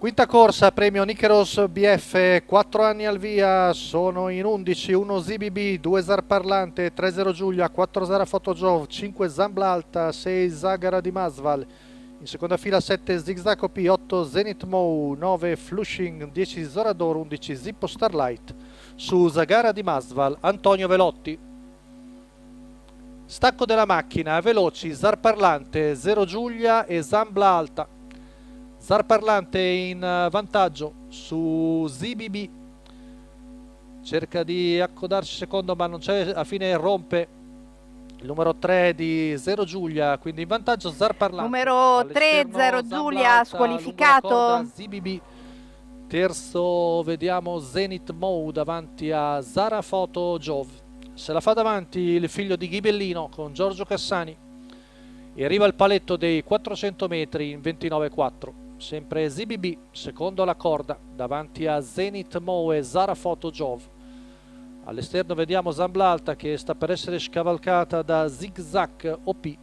Quinta corsa, premio Nicheros BF, 4 anni al via, sono in 11, 1 ZBB, 2 Zarparlante, 3-0 Giulia, 4-0 Fotojov, 5 Zambla Alta, 6 Zagara di Masval, in seconda fila 7 Zigzag OP, 8 Zenith Mow, 9 Flushing, 10 Zorador, 11 Zippo Starlight, su Zagara di Masval, Antonio Velotti. Stacco della macchina, veloci, Zarparlante, 0 Giulia e Zambla Alta. Zarparlante in vantaggio su ZBB, cerca di accodarci secondo ma non c'è, a fine rompe il numero 3 di 0 Giulia, quindi in vantaggio Zarparlante. Numero 3 0 Giulia squalificato. ZBB. Terzo vediamo Zenith Mow davanti a Zara Foto Jov. Se la fa davanti il figlio di Ghibellino con Giorgio Cassani e arriva il paletto dei 400 metri in 29,4. Sempre ZBB, secondo alla corda, davanti a Zenith Mow e Zara Foto Jov. All'esterno vediamo Zambla Alta che sta per essere scavalcata da Zigzag OP.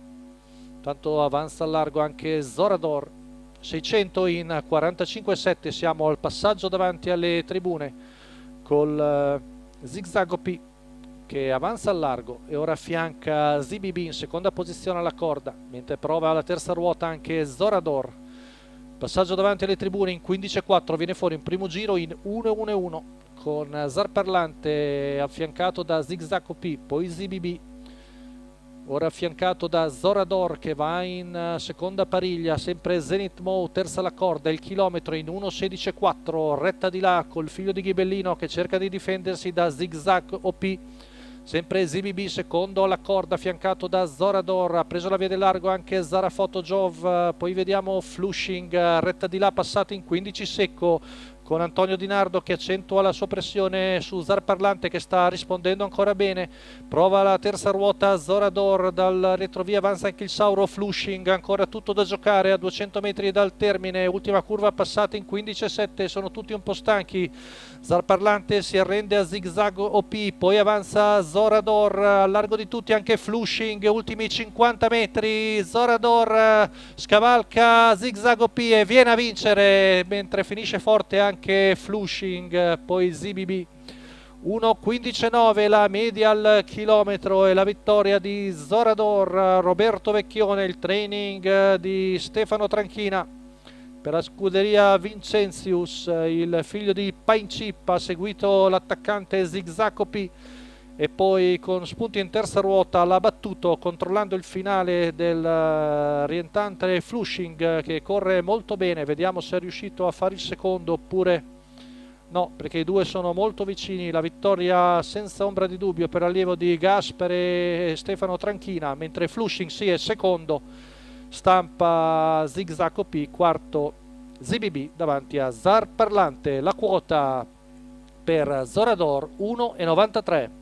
Tanto avanza al largo anche Zorador. 600 in 45,7, siamo al passaggio davanti alle tribune col Zigzag OP che avanza al largo e ora affianca ZBB in seconda posizione alla corda, mentre prova la terza ruota anche Zorador. Passaggio davanti alle tribune in 15,4, viene fuori in primo giro in 1,1,1 con Zarparlante affiancato da Zigzag OP, poi ZBB, ora affiancato da Zorador che va in seconda pariglia, sempre Zenith Mow terza alla corda, il chilometro in 1,16,4, retta di là col figlio di Ghibellino che cerca di difendersi da Zigzag OP. Sempre ZBB secondo alla corda affiancato da Zorador, ha preso la via del largo anche Zara Fotojov, poi vediamo Flushing, retta di là passata in 15 secco con Antonio Di Nardo che accentua la sua pressione su Zarparlante che sta rispondendo ancora bene. Prova la terza ruota Zorador, dal retrovia avanza anche il Sauro Flushing, ancora tutto da giocare a 200 metri dal termine, ultima curva passata in 15,7, sono tutti un po' stanchi. Zarparlante si arrende a Zigzag OP, poi avanza Zorador, al largo di tutti anche Flushing, ultimi 50 metri, Zorador scavalca Zigzag OP e viene a vincere, mentre finisce forte anche Flushing, poi ZBB. 1,15,9 la media al chilometro e la vittoria di Zorador. Roberto Vecchione, il training di Stefano Tranchina. Per la scuderia Vincenzius, il figlio di Painchip, ha seguito l'attaccante Zigzag OP e poi con spunti in terza ruota l'ha battuto controllando il finale del rientrante Flushing che corre molto bene. Vediamo se è riuscito a fare il secondo oppure no, perché i due sono molto vicini. La vittoria senza ombra di dubbio per allievo di Gaspare e Stefano Tranchina, mentre Flushing sì è secondo, stampa Zigzag OP, quarto ZBB davanti a Zarparlante. La quota per Zorador 1,93.